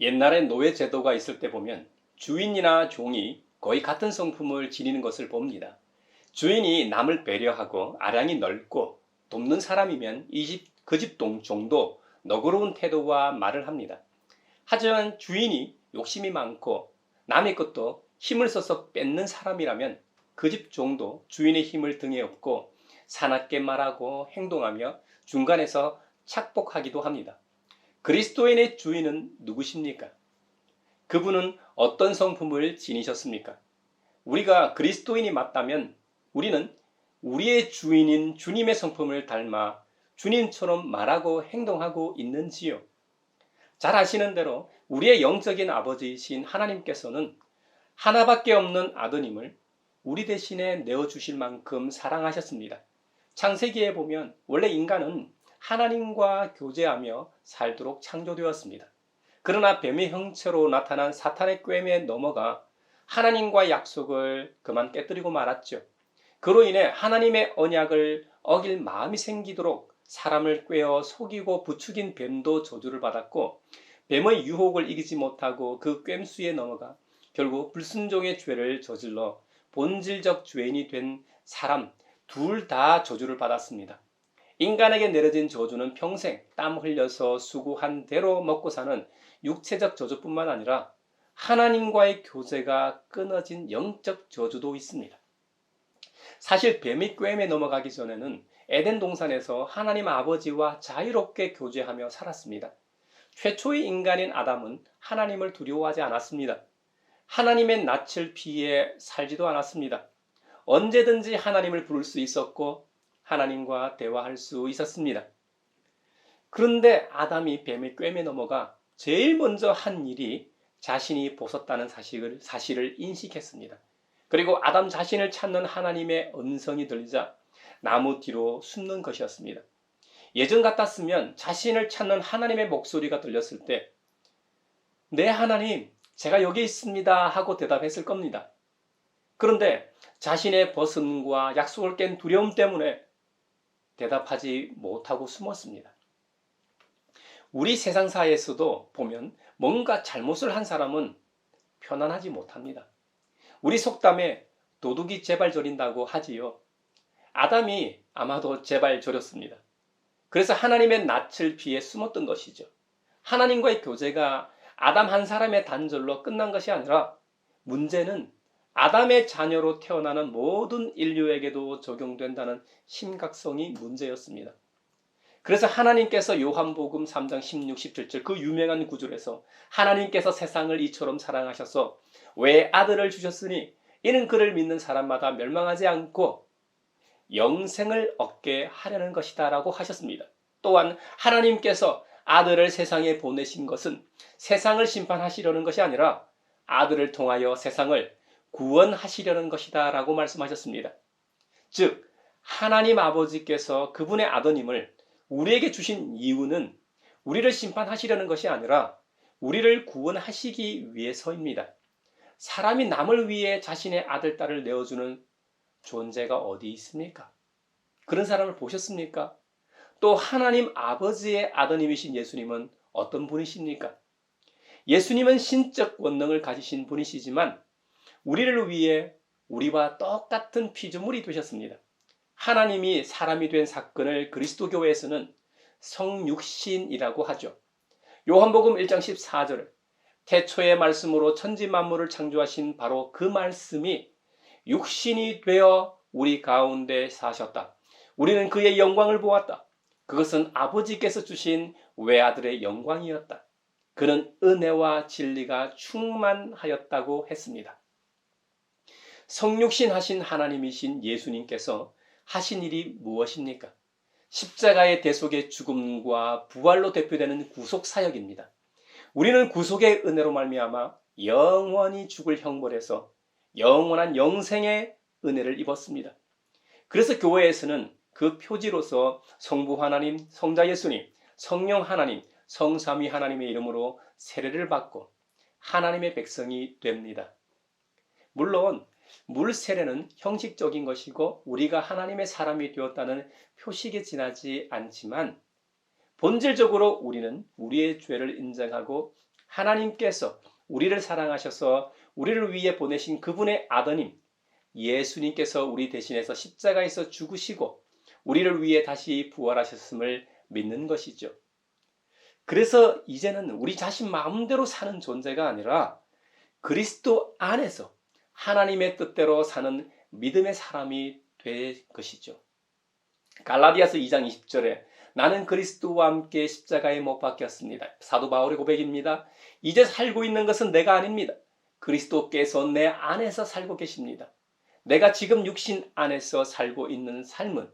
옛날에 노예 제도가 있을 때 보면 주인이나 종이 거의 같은 성품을 지니는 것을 봅니다. 주인이 남을 배려하고 아량이 넓고 돕는 사람이면 그 집 종도 너그러운 태도와 말을 합니다. 하지만 주인이 욕심이 많고 남의 것도 힘을 써서 뺏는 사람이라면 그 집 종도 주인의 힘을 등에 업고 사납게 말하고 행동하며 중간에서 착복하기도 합니다. 그리스도인의 주인은 누구십니까? 그분은 어떤 성품을 지니셨습니까? 우리가 그리스도인이 맞다면 우리는 우리의 주인인 주님의 성품을 닮아 주님처럼 말하고 행동하고 있는지요? 잘 아시는 대로 우리의 영적인 아버지이신 하나님께서는 하나밖에 없는 아드님을 우리 대신에 내어주실 만큼 사랑하셨습니다. 창세기에 보면 원래 인간은 하나님과 교제하며 살도록 창조되었습니다. 그러나 뱀의 형체로 나타난 사탄의 꾀에 넘어가 하나님과 약속을 그만 깨뜨리고 말았죠. 그로 인해 하나님의 언약을 어길 마음이 생기도록 사람을 꾀어 속이고 부추긴 뱀도 저주를 받았고, 뱀의 유혹을 이기지 못하고 그 꾀수에 넘어가 결국 불순종의 죄를 저질러 본질적 죄인이 된 사람 둘 다 저주를 받았습니다. 인간에게 내려진 저주는 평생 땀 흘려서 수고한 대로 먹고 사는 육체적 저주뿐만 아니라 하나님과의 교제가 끊어진 영적 저주도 있습니다. 사실 뱀이 꾀에 넘어가기 전에는 에덴 동산에서 하나님 아버지와 자유롭게 교제하며 살았습니다. 최초의 인간인 아담은 하나님을 두려워하지 않았습니다. 하나님의 낯을 피해 살지도 않았습니다. 언제든지 하나님을 부를 수 있었고 하나님과 대화할 수 있었습니다. 그런데 아담이 뱀의 꾀에 넘어가 제일 먼저 한 일이 자신이 벗었다는 사실을 인식했습니다. 그리고 아담 자신을 찾는 하나님의 음성이 들리자 나무 뒤로 숨는 것이었습니다. 예전 같았으면 자신을 찾는 하나님의 목소리가 들렸을 때 네 하나님, 제가 여기 있습니다 하고 대답했을 겁니다. 그런데 자신의 벗음과 약속을 깬 두려움 때문에 대답하지 못하고 숨었습니다. 우리 세상사에서도 보면 뭔가 잘못을 한 사람은 편안하지 못합니다. 우리 속담에 도둑이 제발 저린다고 하지요. 아담이 아마도 제발 저렸습니다. 그래서 하나님의 낯을 피해 숨었던 것이죠. 하나님과의 교제가 아담 한 사람의 단절로 끝난 것이 아니라 문제는 아담의 자녀로 태어나는 모든 인류에게도 적용된다는 심각성이 문제였습니다. 그래서 하나님께서 요한복음 3장 16, 17절 그 유명한 구절에서 하나님께서 세상을 이처럼 사랑하셔서 외아들을 주셨으니 이는 그를 믿는 사람마다 멸망하지 않고 영생을 얻게 하려는 것이다 라고 하셨습니다. 또한 하나님께서 아들을 세상에 보내신 것은 세상을 심판하시려는 것이 아니라 아들을 통하여 세상을 구원하시려는 것이다 라고 말씀하셨습니다. 즉 하나님 아버지께서 그분의 아드님을 우리에게 주신 이유는 우리를 심판하시려는 것이 아니라 우리를 구원하시기 위해서입니다. 사람이 남을 위해 자신의 아들, 딸을 내어주는 존재가 어디 있습니까? 그런 사람을 보셨습니까? 또 하나님 아버지의 아드님이신 예수님은 어떤 분이십니까? 예수님은 신적 권능을 가지신 분이시지만 우리를 위해 우리와 똑같은 피조물이 되셨습니다. 하나님이 사람이 된 사건을 그리스도교회에서는 성육신이라고 하죠. 요한복음 1장 14절 태초의 말씀으로 천지 만물을 창조하신 바로 그 말씀이 육신이 되어 우리 가운데 사셨다. 우리는 그의 영광을 보았다. 그것은 아버지께서 주신 외아들의 영광이었다. 그는 은혜와 진리가 충만하였다고 했습니다. 성육신 하신 하나님이신 예수님께서 하신 일이 무엇입니까? 십자가의 대속의 죽음과 부활로 대표되는 구속사역입니다. 우리는 구속의 은혜로 말미암아 영원히 죽을 형벌에서 영원한 영생의 은혜를 입었습니다. 그래서 교회에서는 그 표지로서 성부 하나님, 성자 예수님, 성령 하나님, 성삼위 하나님의 이름으로 세례를 받고 하나님의 백성이 됩니다. 물론 물 세례는 형식적인 것이고 우리가 하나님의 사람이 되었다는 표식에 지나지 않지만 본질적으로 우리는 우리의 죄를 인정하고 하나님께서 우리를 사랑하셔서 우리를 위해 보내신 그분의 아드님 예수님께서 우리 대신해서 십자가에서 죽으시고 우리를 위해 다시 부활하셨음을 믿는 것이죠. 그래서 이제는 우리 자신 마음대로 사는 존재가 아니라 그리스도 안에서 하나님의 뜻대로 사는 믿음의 사람이 될 것이죠. 갈라디아서 2장 20절에 나는 그리스도와 함께 십자가에 못 박혔습니다. 사도 바울의 고백입니다. 이제 살고 있는 것은 내가 아닙니다. 그리스도께서 내 안에서 살고 계십니다. 내가 지금 육신 안에서 살고 있는 삶은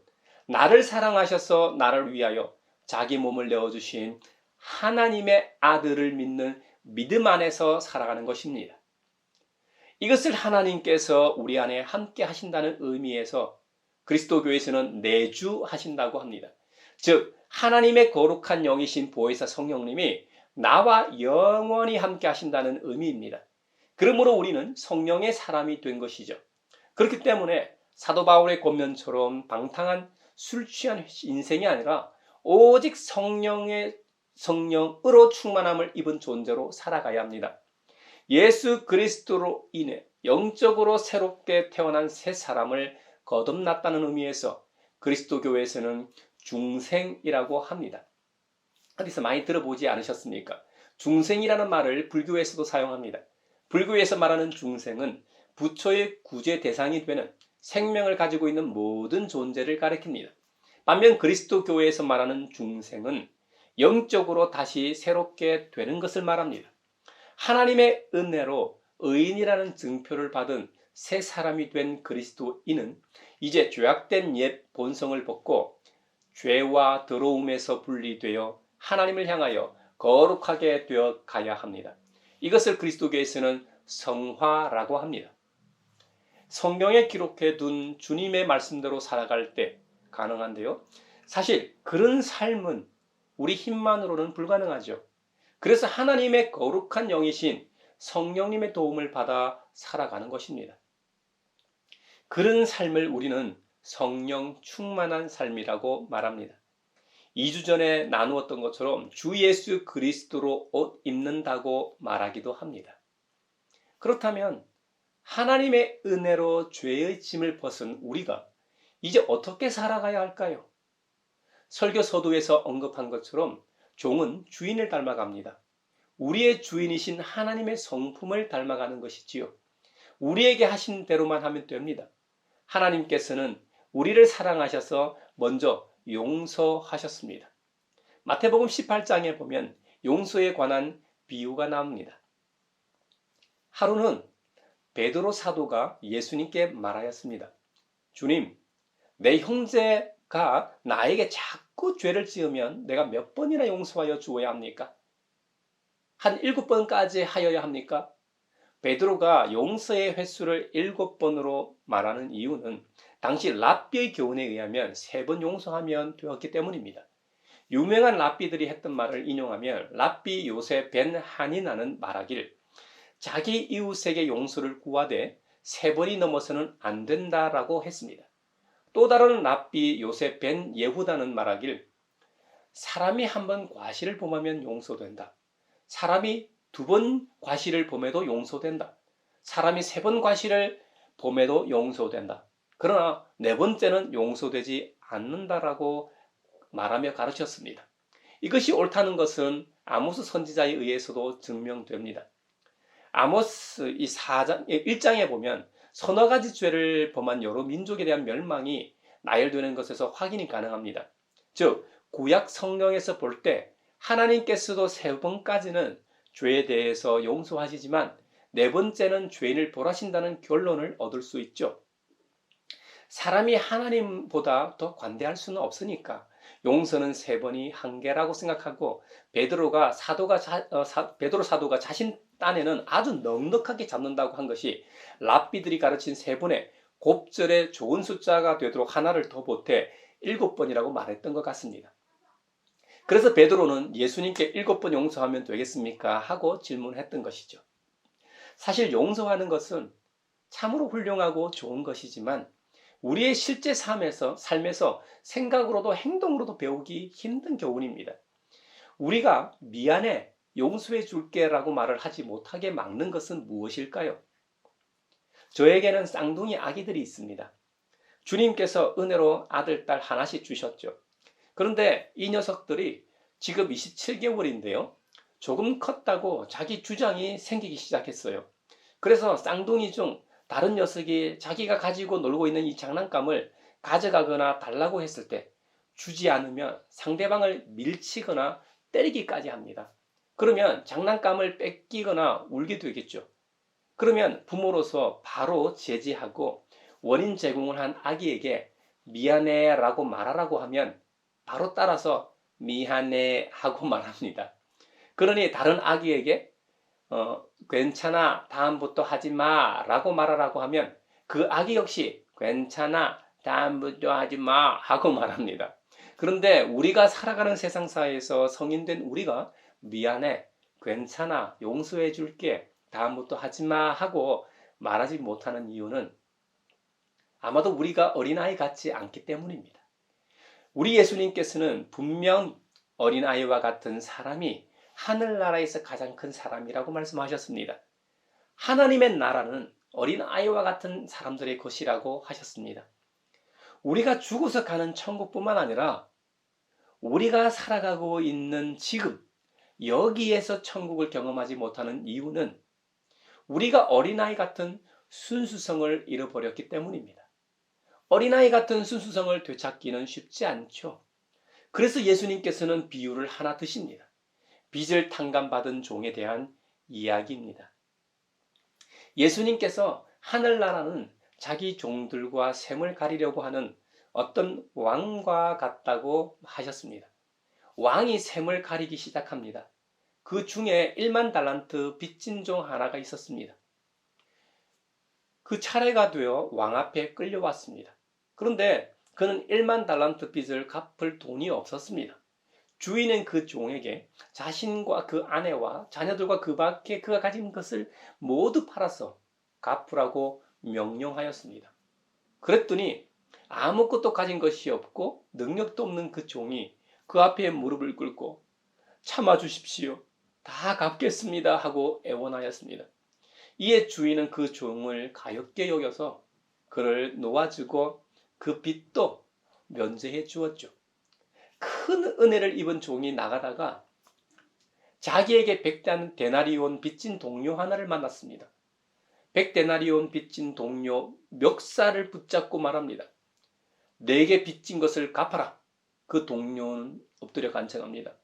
나를 사랑하셔서 나를 위하여 자기 몸을 내어주신 하나님의 아들을 믿는 믿음 안에서 살아가는 것입니다. 이것을 하나님께서 우리 안에 함께 하신다는 의미에서 그리스도 교회에서는 내주하신다고 합니다. 즉 하나님의 거룩한 영이신 보혜사 성령님이 나와 영원히 함께 하신다는 의미입니다. 그러므로 우리는 성령의 사람이 된 것이죠. 그렇기 때문에 사도 바울의 권면처럼 방탕한 술 취한 인생이 아니라 오직 성령으로 충만함을 입은 존재로 살아가야 합니다. 예수 그리스도로 인해 영적으로 새롭게 태어난 새 사람을 거듭났다는 의미에서 그리스도 교회에서는 중생이라고 합니다. 어디서 많이 들어보지 않으셨습니까? 중생이라는 말을 불교에서도 사용합니다. 불교에서 말하는 중생은 부처의 구제 대상이 되는 생명을 가지고 있는 모든 존재를 가리킵니다. 반면 그리스도 교회에서 말하는 중생은 영적으로 다시 새롭게 되는 것을 말합니다. 하나님의 은혜로 의인이라는 증표를 받은 새 사람이 된 그리스도인은 이제 죄악된 옛 본성을 벗고 죄와 더러움에서 분리되어 하나님을 향하여 거룩하게 되어 가야 합니다. 이것을 그리스도교에서는 성화라고 합니다. 성경에 기록해 둔 주님의 말씀대로 살아갈 때 가능한데요. 사실 그런 삶은 우리 힘만으로는 불가능하죠. 그래서 하나님의 거룩한 영이신 성령님의 도움을 받아 살아가는 것입니다. 그런 삶을 우리는 성령 충만한 삶이라고 말합니다. 2주 전에 나누었던 것처럼 주 예수 그리스도로 옷 입는다고 말하기도 합니다. 그렇다면 하나님의 은혜로 죄의 짐을 벗은 우리가 이제 어떻게 살아가야 할까요? 설교 서두에서 언급한 것처럼 종은 주인을 닮아갑니다. 우리의 주인이신 하나님의 성품을 닮아가는 것이지요. 우리에게 하신 대로만 하면 됩니다. 하나님께서는 우리를 사랑하셔서 먼저 용서하셨습니다. 마태복음 18장에 보면 용서에 관한 비유가 나옵니다. 하루는 베드로 사도가 예수님께 말하였습니다. 주님, 내 형제가 나에게 자꾸 죄를 지으면 내가 몇 번이나 용서하여 주어야 합니까? 한 7번까지 하여야 합니까? 베드로가 용서의 횟수를 7번으로 말하는 이유는 당시 랍비의 교훈에 의하면 3번 용서하면 되었기 때문입니다. 유명한 랍비들이 했던 말을 인용하면 랍비 요셉 벤 하니나는 말하길 자기 이웃에게 용서를 구하되 3번이 넘어서는 안 된다라고 했습니다. 또 다른 랍비 요셉 벤 예후다는 말하길 사람이 한 번 과실을 범하면 용서된다. 사람이 2번 과실을 범해도 용서된다. 사람이 3번 과실을 범해도 용서된다. 그러나 4번째는 용서되지 않는다라고 말하며 가르쳤습니다. 이것이 옳다는 것은 아모스 선지자에 의해서도 증명됩니다. 아모스 1장에 보면 서너 가지 죄를 범한 여러 민족에 대한 멸망이 나열되는 것에서 확인이 가능합니다. 즉 구약 성경에서 볼 때 하나님께서도 3번까지는 죄에 대해서 용서하시지만 4번째는 죄인을 벌하신다는 결론을 얻을 수 있죠. 사람이 하나님보다 더 관대할 수는 없으니까 용서는 3번이 한계라고 생각하고 베드로 사도가 자신 딴에는 아주 넉넉하게 잡는다고 한 것이 랍비들이 가르친 3번의 곱절의 좋은 숫자가 되도록 하나를 더 보태 7번이라고 말했던 것 같습니다. 그래서 베드로는 예수님께 7번 용서하면 되겠습니까? 하고 질문했던 것이죠. 사실 용서하는 것은 참으로 훌륭하고 좋은 것이지만 우리의 실제 삶에서 생각으로도 행동으로도 배우기 힘든 교훈입니다. 우리가 미안해 용서해 줄게라고 말을 하지 못하게 막는 것은 무엇일까요? 저에게는 쌍둥이 아기들이 있습니다. 주님께서 은혜로 아들, 딸 하나씩 주셨죠. 그런데 이 녀석들이 지금 27개월인데요. 조금 컸다고 자기 주장이 생기기 시작했어요. 그래서 쌍둥이 중 다른 녀석이 자기가 가지고 놀고 있는 이 장난감을 가져가거나 달라고 했을 때 주지 않으면 상대방을 밀치거나 때리기까지 합니다. 그러면 장난감을 뺏기거나 울게 되겠죠. 그러면 부모로서 바로 제지하고 원인 제공을 한 아기에게 미안해 라고 말하라고 하면 바로 따라서 미안해 하고 말합니다. 그러니 다른 아기에게 괜찮아 다음부터 하지 마 라고 말하라고 하면 그 아기 역시 괜찮아 다음부터 하지 마 하고 말합니다. 그런데 우리가 살아가는 세상사에서 성인된 우리가 미안해 괜찮아 용서해 줄게 다음부터 하지 마 하고 말하지 못하는 이유는 아마도 우리가 어린아이 같지 않기 때문입니다. 우리 예수님께서는 분명 어린아이와 같은 사람이 하늘나라에서 가장 큰 사람이라고 말씀하셨습니다. 하나님의 나라는 어린아이와 같은 사람들의 것이라고 하셨습니다. 우리가 죽어서 가는 천국뿐만 아니라 우리가 살아가고 있는 지금 여기에서 천국을 경험하지 못하는 이유는 우리가 어린아이 같은 순수성을 잃어버렸기 때문입니다. 어린아이 같은 순수성을 되찾기는 쉽지 않죠. 그래서 예수님께서는 비유를 하나 드십니다. 빚을 탕감받은 종에 대한 이야기입니다. 예수님께서 하늘나라는 자기 종들과 셈을 가리려고 하는 어떤 왕과 같다고 하셨습니다. 왕이 셈을 가리기 시작합니다. 그 중에 1만 달란트 빚진 종 하나가 있었습니다. 그 차례가 되어 왕 앞에 끌려왔습니다. 그런데 그는 1만 달란트 빚을 갚을 돈이 없었습니다. 주인은 그 종에게 자신과 그 아내와 자녀들과 그 밖에 그가 가진 것을 모두 팔아서 갚으라고 명령하였습니다. 그랬더니 아무것도 가진 것이 없고 능력도 없는 그 종이 그 앞에 무릎을 꿇고 참아주십시오. 다 갚겠습니다 하고 애원하였습니다. 이에 주인은 그 종을 가엾게 여겨서 그를 놓아주고 그 빚도 면제해 주었죠. 큰 은혜를 입은 종이 나가다가 자기에게 100데나리온 빚진 동료 하나를 만났습니다. 100데나리온 빚진 동료 멱살을 붙잡고 말합니다. 내게 빚진 것을 갚아라. 그 동료는 엎드려 간청합니다.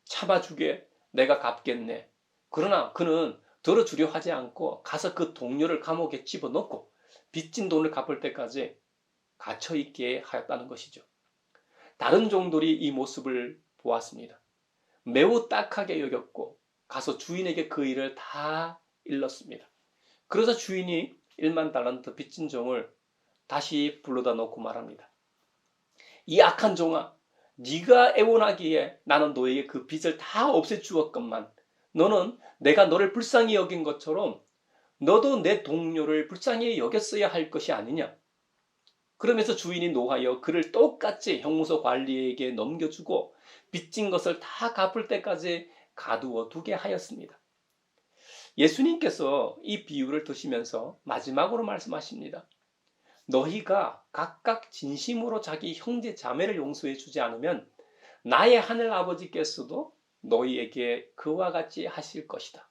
참아주게 내가 갚겠네. 그러나 그는 들어주려 하지 않고 가서 그 동료를 감옥에 집어넣고 빚진 돈을 갚을 때까지 갇혀있게 하였다는 것이죠. 다른 종들이 이 모습을 보았습니다. 매우 딱하게 여겼고 가서 주인에게 그 일을 다 일렀습니다. 그래서 주인이 1만 달란트 빚진 종을 다시 불러다 놓고 말합니다. 이 악한 종아, 네가 애원하기에 나는 너에게 그 빚을 다 없애주었건만 너는 내가 너를 불쌍히 여긴 것처럼 너도 내 동료를 불쌍히 여겼어야 할 것이 아니냐. 그러면서 주인이 노하여 그를 똑같이 형무소 관리에게 넘겨주고 빚진 것을 다 갚을 때까지 가두어 두게 하였습니다. 예수님께서 이 비유를 드시면서 마지막으로 말씀하십니다. 너희가 각각 진심으로 자기 형제 자매를 용서해 주지 않으면 나의 하늘 아버지께서도 너희에게 그와 같이 하실 것이다.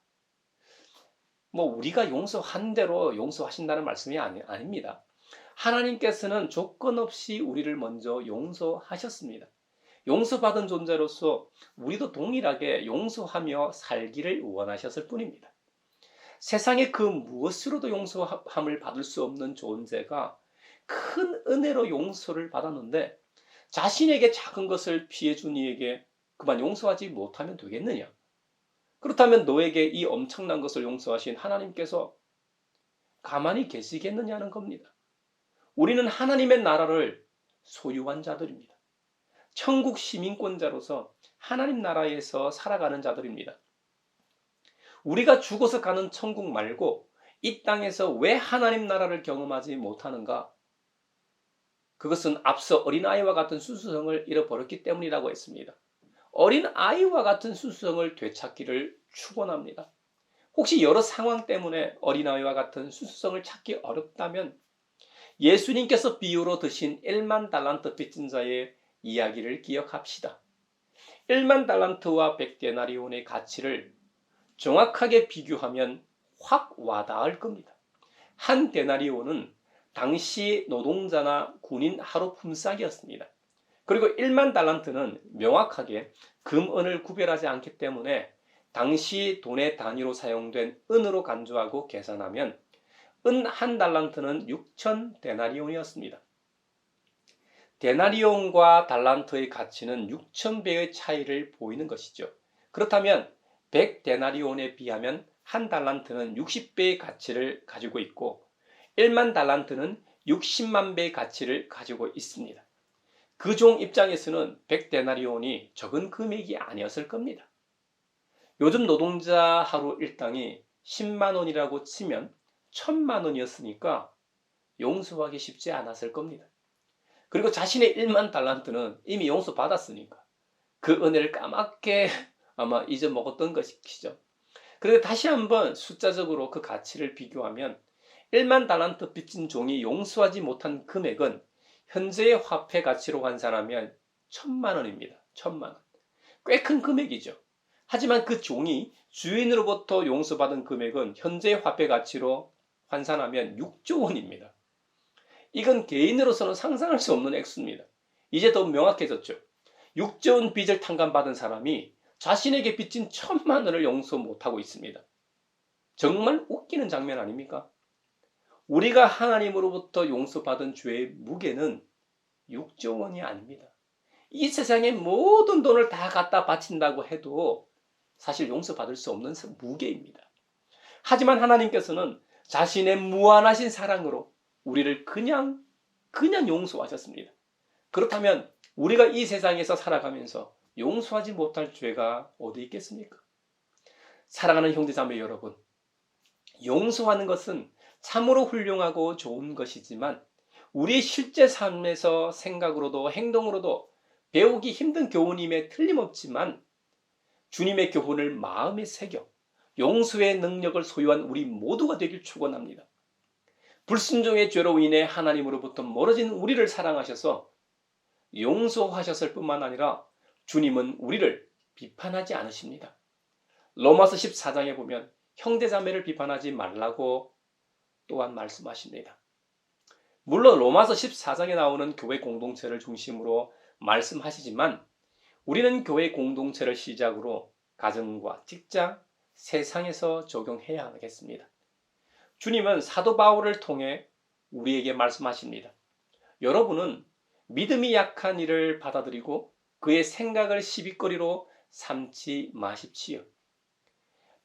우리가 용서한 대로 용서하신다는 말씀이 아닙니다. 하나님께서는 조건 없이 우리를 먼저 용서하셨습니다. 용서받은 존재로서 우리도 동일하게 용서하며 살기를 원하셨을 뿐입니다. 세상의 그 무엇으로도 용서함을 받을 수 없는 존재가 큰 은혜로 용서를 받았는데 자신에게 작은 것을 피해준 이에게 그만 용서하지 못하면 되겠느냐? 그렇다면 너에게 이 엄청난 것을 용서하신 하나님께서 가만히 계시겠느냐는 겁니다. 우리는 하나님의 나라를 소유한 자들입니다. 천국 시민권자로서 하나님 나라에서 살아가는 자들입니다. 우리가 죽어서 가는 천국 말고 이 땅에서 왜 하나님 나라를 경험하지 못하는가? 그것은 앞서 어린아이와 같은 순수성을 잃어버렸기 때문이라고 했습니다. 어린아이와 같은 순수성을 되찾기를 축원합니다. 혹시 여러 상황 때문에 어린아이와 같은 순수성을 찾기 어렵다면 예수님께서 비유로 드신 1만 달란트 빚진 자의 이야기를 기억합시다. 1만 달란트와 100데나리온의 가치를 정확하게 비교하면 확 와닿을 겁니다. 한 데나리온은 당시 노동자나 군인 하루 품삯이었습니다. 그리고 1만 달란트는 명확하게 금, 은을 구별하지 않기 때문에 당시 돈의 단위로 사용된 은으로 간주하고 계산하면 은 한 달란트는 6천 데나리온이었습니다. 데나리온과 달란트의 가치는 6,000배의 차이를 보이는 것이죠. 그렇다면 100데나리온에 비하면 한 달란트는 60배의 가치를 가지고 있고 1만 달란트는 60만 배의 가치를 가지고 있습니다. 그 종 입장에서는 100데나리온이 적은 금액이 아니었을 겁니다. 요즘 노동자 하루 일당이 10만 원이라고 치면 1000만 원이었으니까 용서하기 쉽지 않았을 겁니다. 그리고 자신의 1만 달란트는 이미 용서받았으니까 그 은혜를 까맣게 아마 잊어먹었던 것이죠. 그런데 다시 한번 숫자적으로 그 가치를 비교하면 1만 달란트 빚진 종이 용서하지 못한 금액은 현재의 화폐 가치로 환산하면 1000만 원입니다. 1000만 원. 꽤 큰 금액이죠. 하지만 그 종이 주인으로부터 용서받은 금액은 현재의 화폐 가치로 환산하면 6조 원입니다. 이건 개인으로서는 상상할 수 없는 액수입니다. 이제 더 명확해졌죠. 6조 원 빚을 탕감받은 사람이 자신에게 빚진 1000만 원을 용서 못하고 있습니다. 정말 웃기는 장면 아닙니까? 우리가 하나님으로부터 용서받은 죄의 무게는 6조 원이 아닙니다. 이 세상의 모든 돈을 다 갖다 바친다고 해도 사실 용서받을 수 없는 무게입니다. 하지만 하나님께서는 자신의 무한하신 사랑으로 우리를 그냥 용서하셨습니다. 그렇다면 우리가 이 세상에서 살아가면서 용서하지 못할 죄가 어디 있겠습니까? 사랑하는 형제자매 여러분, 용서하는 것은 참으로 훌륭하고 좋은 것이지만 우리의 실제 삶에서 생각으로도 행동으로도 배우기 힘든 교훈임에 틀림없지만 주님의 교훈을 마음에 새겨 용서의 능력을 소유한 우리 모두가 되길 축원합니다. 불순종의 죄로 인해 하나님으로부터 멀어진 우리를 사랑하셔서 용서하셨을 뿐만 아니라 주님은 우리를 비판하지 않으십니다. 로마서 14장에 보면 형제자매를 비판하지 말라고 또한 말씀하십니다. 물론 로마서 14장에 나오는 교회 공동체를 중심으로 말씀하시지만 우리는 교회 공동체를 시작으로 가정과 직장, 세상에서 적용해야 하겠습니다. 주님은 사도 바울을 통해 우리에게 말씀하십니다. 여러분은 믿음이 약한 이를 받아들이고 그의 생각을 시비거리로 삼지 마십시오.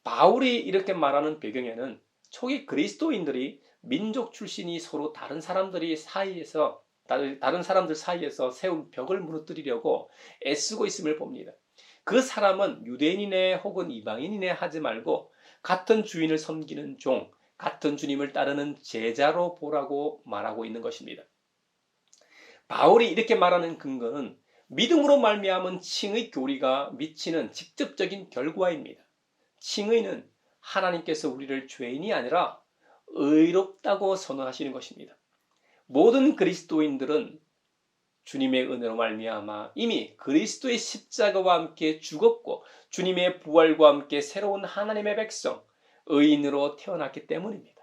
바울이 이렇게 말하는 배경에는 초기 그리스도인들이 민족 출신이 서로 다른 사람들 사이에서 세운 벽을 무너뜨리려고 애쓰고 있음을 봅니다. 그 사람은 유대인이네 혹은 이방인이네 하지 말고 같은 주인을 섬기는 종, 같은 주님을 따르는 제자로 보라고 말하고 있는 것입니다. 바울이 이렇게 말하는 근거는 믿음으로 말미암은 칭의 교리가 미치는 직접적인 결과입니다. 칭의는 하나님께서 우리를 죄인이 아니라 의롭다고 선언하시는 것입니다. 모든 그리스도인들은 주님의 은혜로 말미암아 이미 그리스도의 십자가와 함께 죽었고 주님의 부활과 함께 새로운 하나님의 백성, 의인으로 태어났기 때문입니다.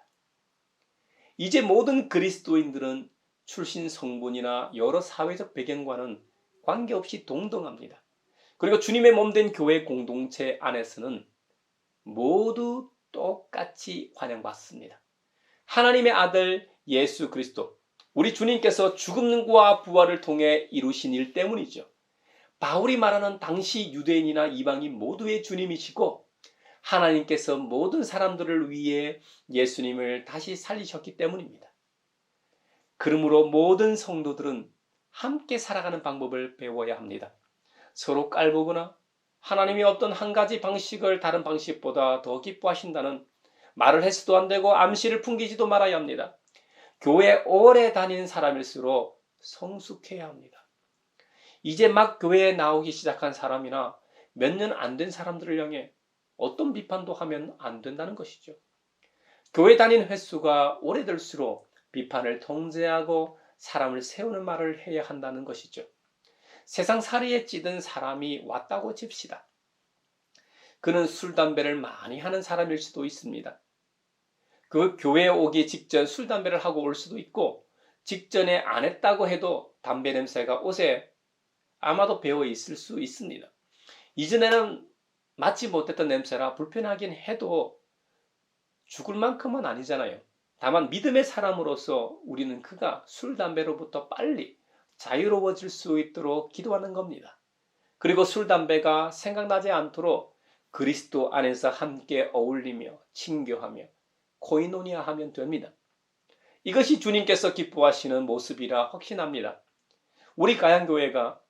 이제 모든 그리스도인들은 출신 성분이나 여러 사회적 배경과는 관계없이 동등합니다. 그리고 주님의 몸된 교회 공동체 안에서는 모두 똑같이 환영받습니다. 하나님의 아들 예수 그리스도, 우리 주님께서 죽음과 부활을 통해 이루신 일 때문이죠. 바울이 말하는 당시 유대인이나 이방인 모두의 주님이시고 하나님께서 모든 사람들을 위해 예수님을 다시 살리셨기 때문입니다. 그러므로 모든 성도들은 함께 살아가는 방법을 배워야 합니다. 서로 깔보거나 하나님이 어떤 한 가지 방식을 다른 방식보다 더 기뻐하신다는 말을 해서도 안 되고 암시를 풍기지도 말아야 합니다. 교회 오래 다닌 사람일수록 성숙해야 합니다. 이제 막 교회에 나오기 시작한 사람이나 몇 년 안 된 사람들을 향해 어떤 비판도 하면 안 된다는 것이죠. 교회 다닌 횟수가 오래될수록 비판을 통제하고 사람을 세우는 말을 해야 한다는 것이죠. 세상 살이에 찌든 사람이 왔다고 칩시다. 그는 술, 담배를 많이 하는 사람일 수도 있습니다. 그 교회에 오기 직전 술, 담배를 하고 올 수도 있고 직전에 안 했다고 해도 담배 냄새가 옷에 아마도 배어 있을 수 있습니다. 이전에는 맡지 못했던 냄새라 불편하긴 해도 죽을 만큼은 아니잖아요. 다만 믿음의 사람으로서 우리는 그가 술, 담배로부터 빨리 자유로워질 수 있도록 기도하는 겁니다. 그리고 술, 담배가 생각나지 않도록 그리스도 안에서 함께 어울리며 친교하며 코이노니아 하면 됩니다. 이것이 주님께서 기뻐하시는 모습이라 확신합니다. 우리 가양교회가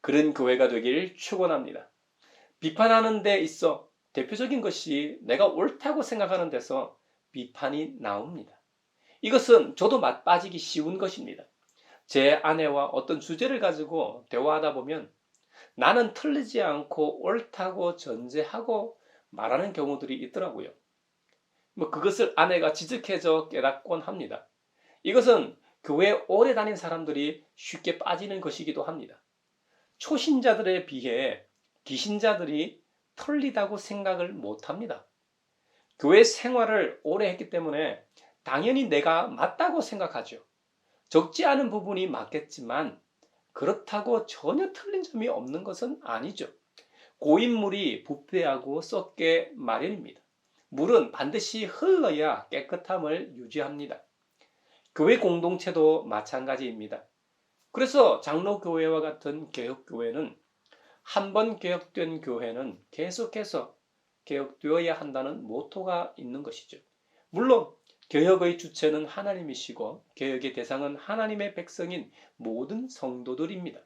그런 교회가 되길 축원합니다. 비판하는 데 있어 대표적인 것이 내가 옳다고 생각하는 데서 비판이 나옵니다. 이것은 저도 빠지기 쉬운 것입니다. 제 아내와 어떤 주제를 가지고 대화하다 보면 나는 틀리지 않고 옳다고 전제하고 말하는 경우들이 있더라고요. 그것을 아내가 지적해져 깨닫곤 합니다. 이것은 교회에 오래 다닌 사람들이 쉽게 빠지는 것이기도 합니다. 초신자들에 비해 기신자들이 틀리다고 생각을 못합니다. 교회 생활을 오래 했기 때문에 당연히 내가 맞다고 생각하죠. 적지 않은 부분이 맞겠지만 그렇다고 전혀 틀린 점이 없는 것은 아니죠. 고인물이 부패하고 썩게 마련입니다. 물은 반드시 흘러야 깨끗함을 유지합니다. 교회 공동체도 마찬가지입니다. 그래서 장로교회와 같은 개혁교회는 한 번 개혁된 교회는 계속해서 개혁되어야 한다는 모토가 있는 것이죠. 물론 개혁의 주체는 하나님이시고 개혁의 대상은 하나님의 백성인 모든 성도들입니다.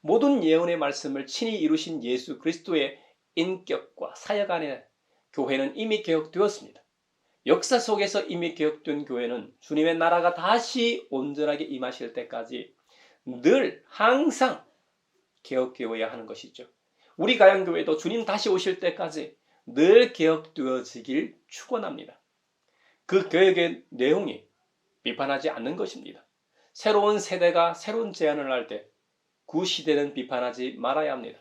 모든 예언의 말씀을 친히 이루신 예수 그리스도의 인격과 사역 안에 교회는 이미 개혁되었습니다. 역사 속에서 이미 개혁된 교회는 주님의 나라가 다시 온전하게 임하실 때까지 늘 항상 개혁되어야 하는 것이죠. 우리 가양교회도 주님 다시 오실 때까지 늘 개혁되어지길 축원합니다. 그 개혁의 내용이 비판하지 않는 것입니다. 새로운 세대가 새로운 제안을 할 때 그 시대는 비판하지 말아야 합니다.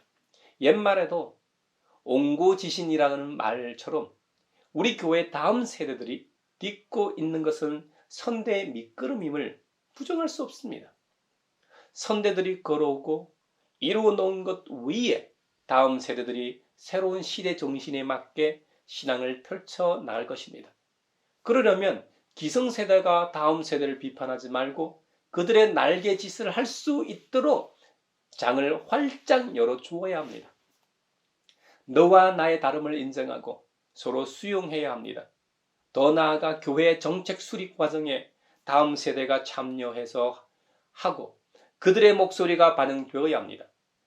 옛말에도 옹고지신이라는 말처럼 우리 교회 다음 세대들이 딛고 있는 것은 선대의 밑거름임을 부정할 수 없습니다. 선대들이 걸어오고 이루어 놓은 것 위에 다음 세대들이 새로운 시대 정신에 맞게 신앙을 펼쳐 나갈 것입니다. 그러려면 기성세대가 다음 세대를 비판하지 말고 그들의 날개짓을 할 수 있도록 장을 활짝 열어주어야 합니다. 너와 나의 다름을 인정하고 서로 수용해야 합니다. 더 나아가 교회의 정책 수립 과정에 다음 세대가 참여해서 하고 그들의 목소리가 반영되어야 합니다.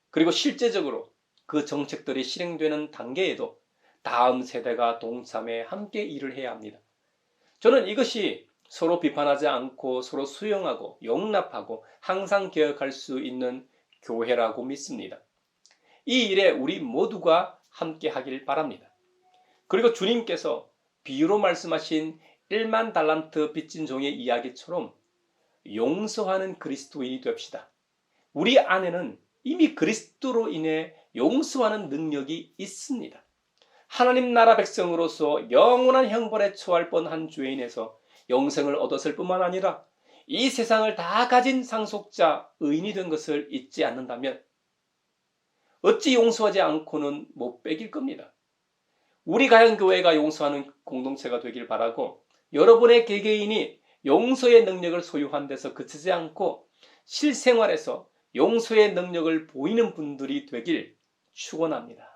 그리고 실제적으로 그 정책들이 실행되는 단계에도 다음 세대가 동참해 함께 일을 해야 합니다. 저는 이것이 서로 비판하지 않고 서로 수용하고 용납하고 항상 개혁할 수 있는 교회라고 믿습니다. 이 일에 우리 모두가 함께 하길 바랍니다. 그리고 주님께서 비유로 말씀하신 1만 달란트 빚진 종의 이야기처럼 용서하는 그리스도인이 됩시다. 우리 안에는 이미 그리스도로 인해 용서하는 능력이 있습니다. 하나님 나라 백성으로서 영원한 형벌에 처할 뻔한 죄인에서 영생을 얻었을 뿐만 아니라 이 세상을 다 가진 상속자 의인이 된 것을 잊지 않는다면 어찌 용서하지 않고는 못 빼길 겁니다. 우리 가양교회가 용서하는 공동체가 되길 바라고 여러분의 개개인이 용서의 능력을 소유한 데서 그치지 않고 실생활에서 용서의 능력을 보이는 분들이 되길 축원합니다.